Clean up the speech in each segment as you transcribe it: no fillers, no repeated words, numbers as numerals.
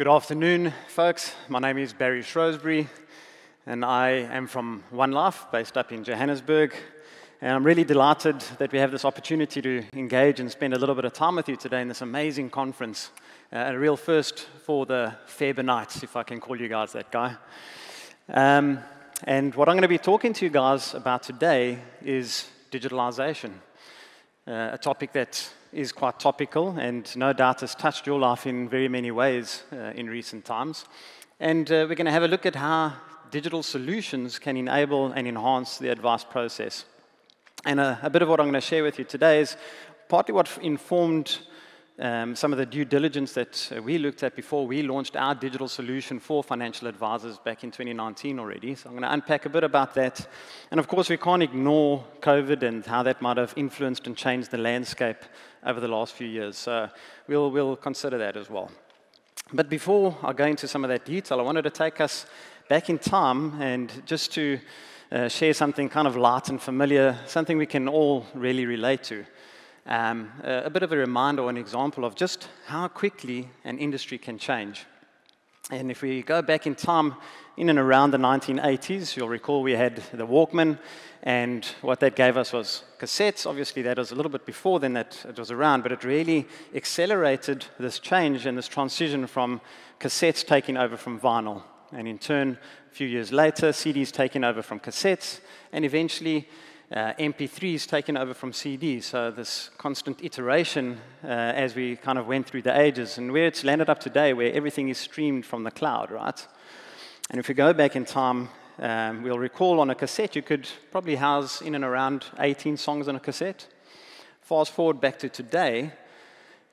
Good afternoon, folks. My name is Barry Shrosbree, and I am from One Life, based up in Johannesburg. And I'm really delighted that we have this opportunity to engage and spend a little bit of time with you today in this amazing conference. A real first for the Fairbairnites, if I can call you guys that guy. And what I'm going to be talking to you guys about today is digitalisation, a topic that is quite topical and no doubt has touched your life in very many ways in recent times. And we're going to have a look at how digital solutions can enable and enhance the advice process. And a bit of what I'm going to share with you today is partly what informed some of the due diligence that we looked at before we launched our digital solution for financial advisors back in 2019 already. So I'm going to unpack a bit about that. And of course, we can't ignore COVID and how that might have influenced and changed the landscape over the last few years. So we'll consider that as well. But before I go into some of that detail, I wanted to take us back in time and just to share something kind of light and familiar, something we can all really relate to. A bit of a reminder or an example of just how quickly an industry can change. And if we go back in time, in and around the 1980s, you'll recall we had the Walkman, and what that gave us was cassettes. Obviously, that was a little bit before then that it was around, but it really accelerated this change and this transition from cassettes taking over from vinyl. And in turn, a few years later, CDs taking over from cassettes, and eventually MP3s taken over from CDs, so this constant iteration as we kind of went through the ages, and where it's landed up today, where everything is streamed from the cloud, right? And if we go back in time, we'll recall on a cassette, you could probably house in and around 18 songs on a cassette. Fast forward back to today,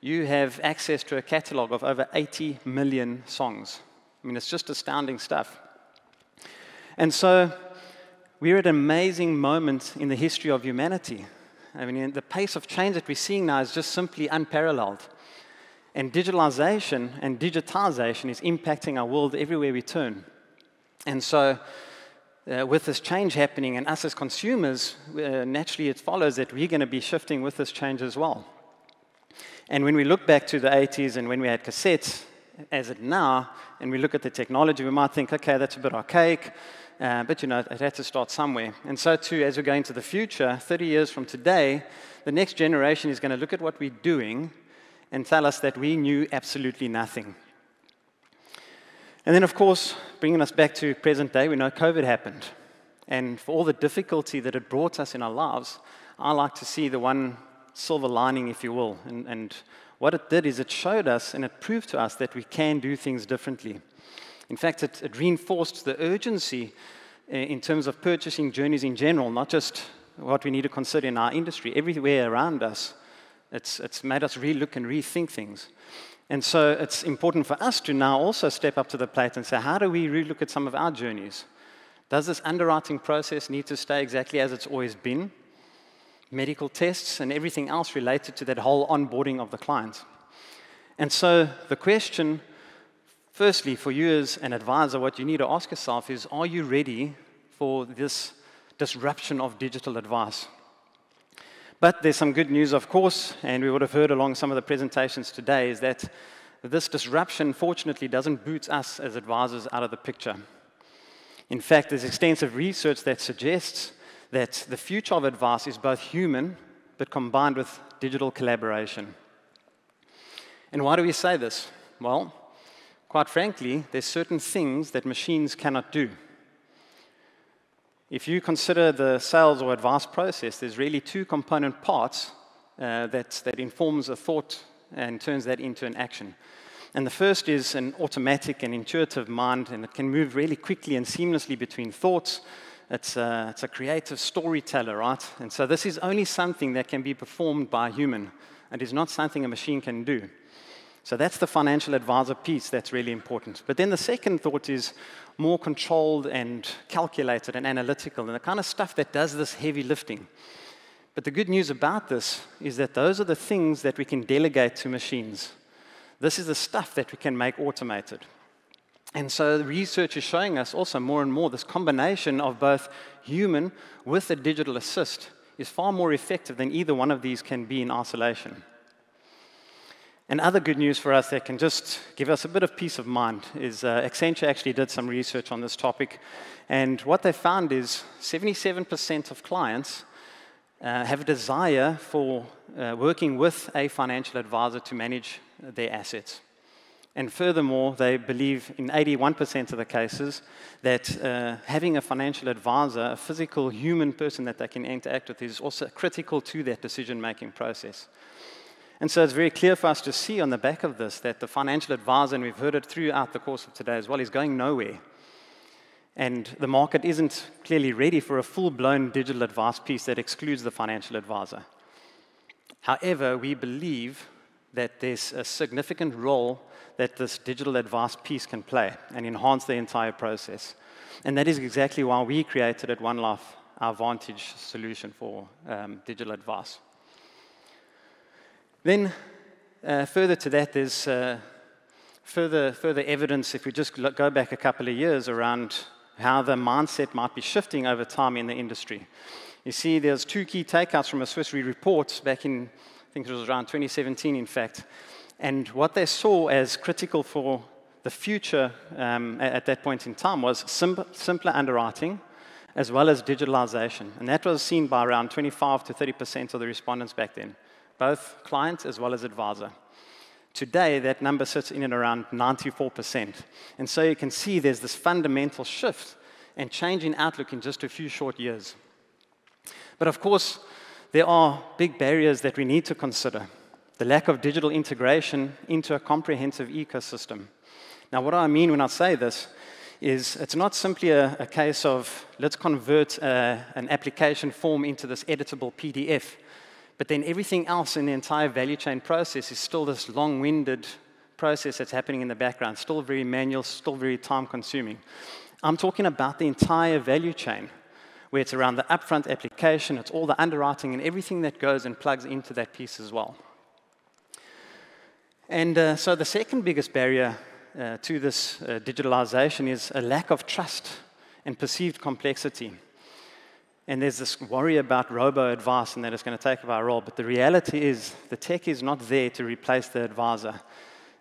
you have access to a catalog of over 80 million songs. I mean, it's just astounding stuff. And so we're at an amazing moment in the history of humanity. I mean, the pace of change that we're seeing now is just simply unparalleled. And digitalization and digitization is impacting our world everywhere we turn. And so with this change happening and us as consumers, naturally it follows that we're going to be shifting with this change as well. And when we look back to the 80s and when we had cassettes, as it now, and we look at the technology, we might think, okay, that's a bit archaic. But, you know, it had to start somewhere. And so, too, as we go into the future, 30 years from today, the next generation is going to look at what we're doing and tell us that we knew absolutely nothing. And then, of course, bringing us back to present day, we know COVID happened. And for all the difficulty that it brought us in our lives, I like to see the one silver lining, if you will. And what it did is it showed us and it proved to us that we can do things differently. In fact, it reinforced the urgency in terms of purchasing journeys in general, not just what we need to consider in our industry. Everywhere around us, it's made us relook and rethink things. And so it's important for us to now also step up to the plate and say, how do we relook at some of our journeys? Does this underwriting process need to stay exactly as it's always been? Medical tests and everything else related to that whole onboarding of the client. And so the question, firstly, for you as an advisor, what you need to ask yourself is, are you ready for this disruption of digital advice? But there's some good news, of course, and we would have heard along some of the presentations today, is that this disruption, fortunately, doesn't boot us as advisors out of the picture. In fact, there's extensive research that suggests that the future of advice is both human, but combined with digital collaboration. And why do we say this? Well, quite frankly, there's certain things that machines cannot do. If you consider the sales or advice process, there's really two component parts that informs a thought and turns that into an action. And the first is an automatic and intuitive mind, and it can move really quickly and seamlessly between thoughts. It's a creative storyteller, right? And so this is only something that can be performed by a human. It is not something a machine can do. So that's the financial advisor piece that's really important. But then the second thought is more controlled and calculated and analytical, and the kind of stuff that does this heavy lifting. But the good news about this is that those are the things that we can delegate to machines. This is the stuff that we can make automated. And so the research is showing us also more and more this combination of both human with a digital assist is far more effective than either one of these can be in isolation. And other good news for us that can just give us a bit of peace of mind is Accenture actually did some research on this topic. And what they found is 77% of clients have a desire for working with a financial advisor to manage their assets. And furthermore, they believe in 81% of the cases that having a financial advisor, a physical human person that they can interact with, is also critical to that decision-making process. And so it's very clear for us to see on the back of this that the financial advisor, and we've heard it throughout the course of today as well, is going nowhere. And the market isn't clearly ready for a full-blown digital advice piece that excludes the financial advisor. However, we believe that there's a significant role that this digital advice piece can play and enhance the entire process. And that is exactly why we created at One Life our Vantage solution for digital advice. Then, further to that, there's further evidence, if we just go back a couple of years, around how the mindset might be shifting over time in the industry. You see, there's two key takeouts from a Shrosbree report back in, I think it was around 2017, in fact. And what they saw as critical for the future at that point in time was simpler underwriting, as well as digitalization. And that was seen by around 25 to 30% of the respondents back then, both client as well as advisor. Today, that number sits in at around 94%. And so you can see there's this fundamental shift and change in outlook in just a few short years. But of course, there are big barriers that we need to consider. The lack of digital integration into a comprehensive ecosystem. Now, what do I mean when I say this is it's not simply a case of let's convert an application form into this editable PDF, but then everything else in the entire value chain process is still this long-winded process that's happening in the background, still very manual, still very time-consuming. I'm talking about the entire value chain, where it's around the upfront application, it's all the underwriting and everything that goes and plugs into that piece as well. And so the second biggest barrier to this digitalization is a lack of trust and perceived complexity. And there's this worry about robo-advice and that it's going to take over our role. But the reality is the tech is not there to replace the advisor.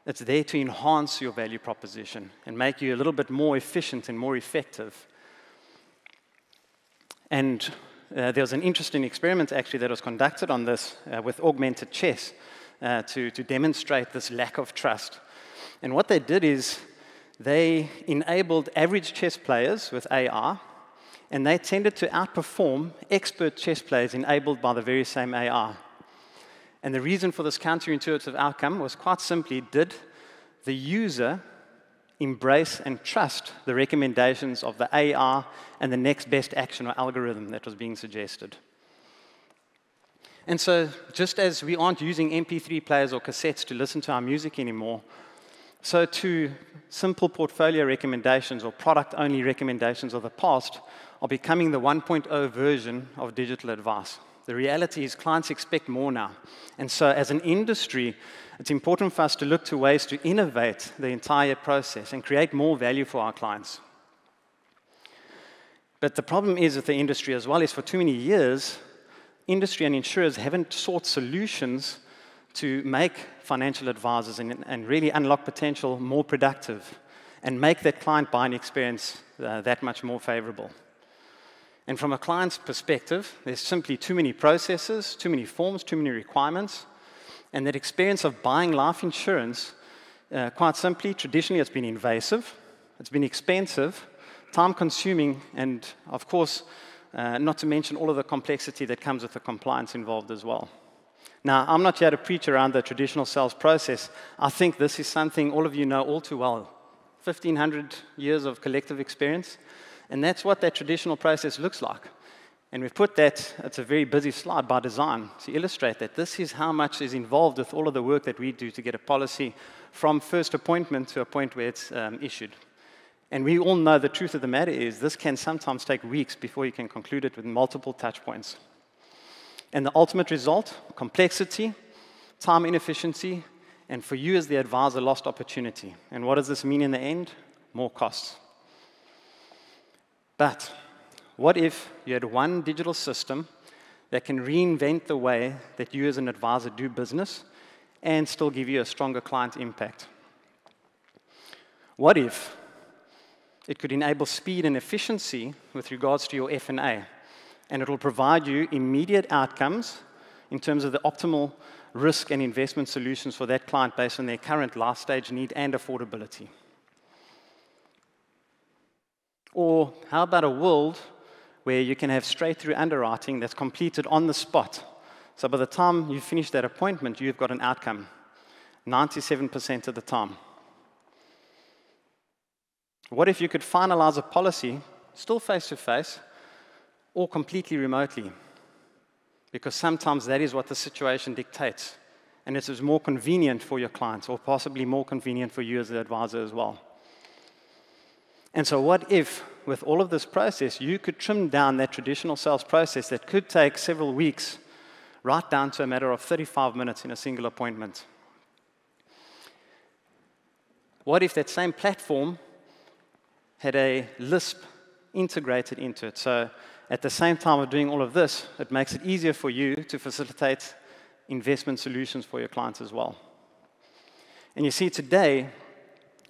It's there to enhance your value proposition and make you a little bit more efficient and more effective. And there was an interesting experiment, actually, that was conducted on this with augmented chess to demonstrate this lack of trust. And what they did is they enabled average chess players with AI, and they tended to outperform expert chess players enabled by the very same AI. And the reason for this counterintuitive outcome was quite simply, did the user embrace and trust the recommendations of the AI and the next best action or algorithm that was being suggested? And so, just as we aren't using MP3 players or cassettes to listen to our music anymore, so too, simple portfolio recommendations or product-only recommendations of the past are becoming the 1.0 version of digital advice. The reality is clients expect more now. And so as an industry, it's important for us to look to ways to innovate the entire process and create more value for our clients. But the problem is with the industry as well is for too many years, industry and insurers haven't sought solutions to make financial advisors and really unlock potential more productive and make that client buying experience that much more favorable. And from a client's perspective, there's simply too many processes, too many forms, too many requirements, and that experience of buying life insurance, quite simply, traditionally it's been invasive, it's been expensive, time-consuming, and of course, not to mention all of the complexity that comes with the compliance involved as well. Now, I'm not here to preach around the traditional sales process. I think this is something all of you know all too well. 1,500 years of collective experience, and that's what that traditional process looks like. And we've put that, it's a very busy slide by design, to illustrate that this is how much is involved with all of the work that we do to get a policy from first appointment to a point where it's issued. And we all know the truth of the matter is this can sometimes take weeks before you can conclude it with multiple touch points. And the ultimate result, complexity, time inefficiency, and for you as the advisor, lost opportunity. And what does this mean in the end? More costs. But what if you had one digital system that can reinvent the way that you as an advisor do business and still give you a stronger client impact? What if it could enable speed and efficiency with regards to your F&A, and it will provide you immediate outcomes in terms of the optimal risk and investment solutions for that client based on their current life stage need and affordability? Or how about a world where you can have straight-through underwriting that's completed on the spot? So by the time you finish that appointment, you've got an outcome 97% of the time. What if you could finalize a policy, still face-to-face, or completely remotely? Because sometimes that is what the situation dictates, and it is more convenient for your clients, or possibly more convenient for you as the advisor as well. And so what if, with all of this process, you could trim down that traditional sales process that could take several weeks, right down to a matter of 35 minutes in a single appointment? What if that same platform had a Lisp integrated into it? So at the same time of doing all of this, it makes it easier for you to facilitate investment solutions for your clients as well. And you see, today,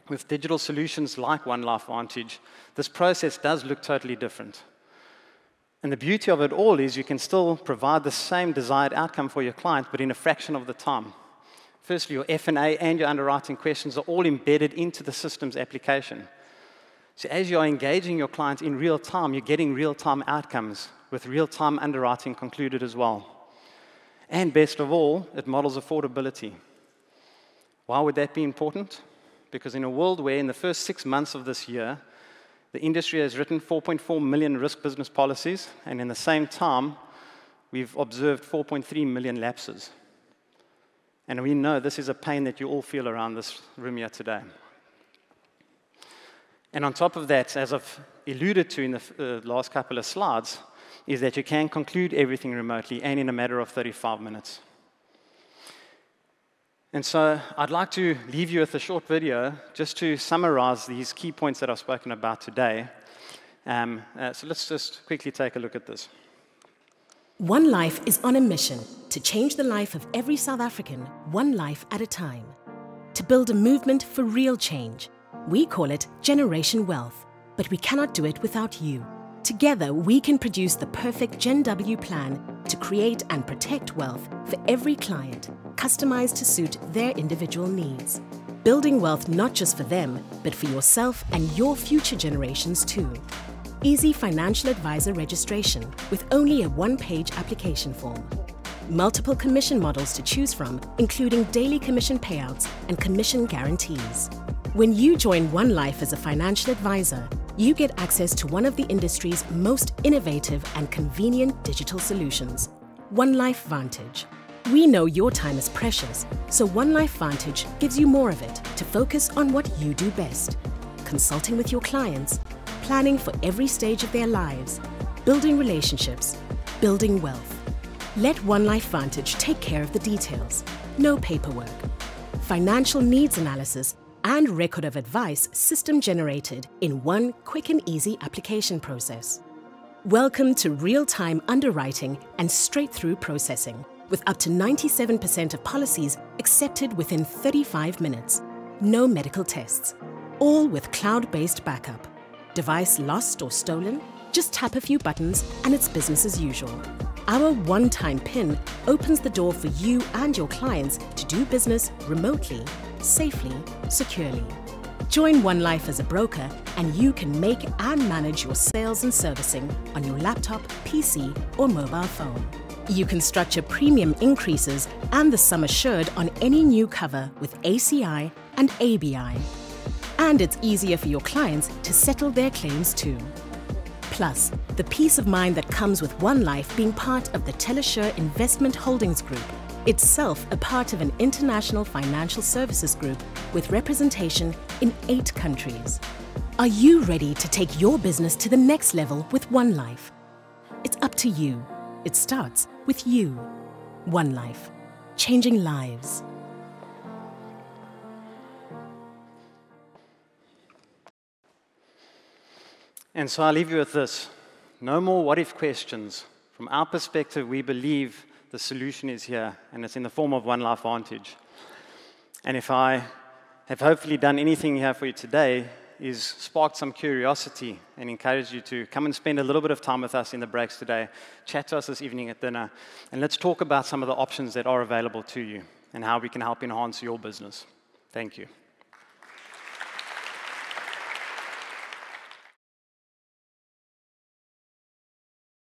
with digital solutions like One Life Vantage, this process does look totally different. And the beauty of it all is you can still provide the same desired outcome for your client, but in a fraction of the time. Firstly, your F&A and your underwriting questions are all embedded into the system's application. So as you are engaging your client in real time, you're getting real-time outcomes with real-time underwriting concluded as well. And best of all, it models affordability. Why would that be important? Because in a world where in the first 6 months of this year, the industry has written 4.4 million risk business policies, and in the same time, we've observed 4.3 million lapses. And we know this is a pain that you all feel around this room here today. And on top of that, as I've alluded to in the last couple of slides, is that you can conclude everything remotely and in a matter of 35 minutes. And so I'd like to leave you with a short video just to summarize these key points that I've spoken about today. So let's just quickly take a look at this. One Life is on a mission to change the life of every South African, one life at a time. To build a movement for real change. We call it Generation Wealth, but we cannot do it without you. Together, we can produce the perfect Gen W plan to create and protect wealth for every client, customized to suit their individual needs. Building wealth not just for them, but for yourself and your future generations too. Easy financial advisor registration with only a one-page application form. Multiple commission models to choose from, including daily commission payouts and commission guarantees. When you join One Life as a financial advisor, you get access to one of the industry's most innovative and convenient digital solutions, One Life Vantage. We know your time is precious, so One Life Vantage gives you more of it to focus on what you do best. Consulting with your clients, planning for every stage of their lives, building relationships, building wealth. Let One Life Vantage take care of the details. No paperwork. Financial needs analysis and record of advice system generated in one quick and easy application process. Welcome to real-time underwriting and straight-through processing, with up to 97% of policies accepted within 35 minutes. No medical tests. All with cloud-based backup. Device lost or stolen? Just tap a few buttons and it's business as usual. Our one-time PIN opens the door for you and your clients to do business remotely, safely, securely. Join One Life as a broker and you can make and manage your sales and servicing on your laptop, PC or mobile phone. You can structure premium increases and the sum assured on any new cover with ACI and ABI. And it's easier for your clients to settle their claims too. Plus, the peace of mind that comes with One Life being part of the Telesure Investment Holdings Group, itself a part of an international financial services group with representation in 8 countries. Are you ready to take your business to the next level with One Life? It's up to you. It starts with you. One Life, changing lives. And so I'll leave you with this. No more what-if questions. From our perspective, we believe the solution is here, and it's in the form of One Life Vantage. And if I have hopefully done anything here for you today, is sparked some curiosity and encourage you to come and spend a little bit of time with us in the breaks today, chat to us this evening at dinner, and let's talk about some of the options that are available to you and how we can help enhance your business. Thank you.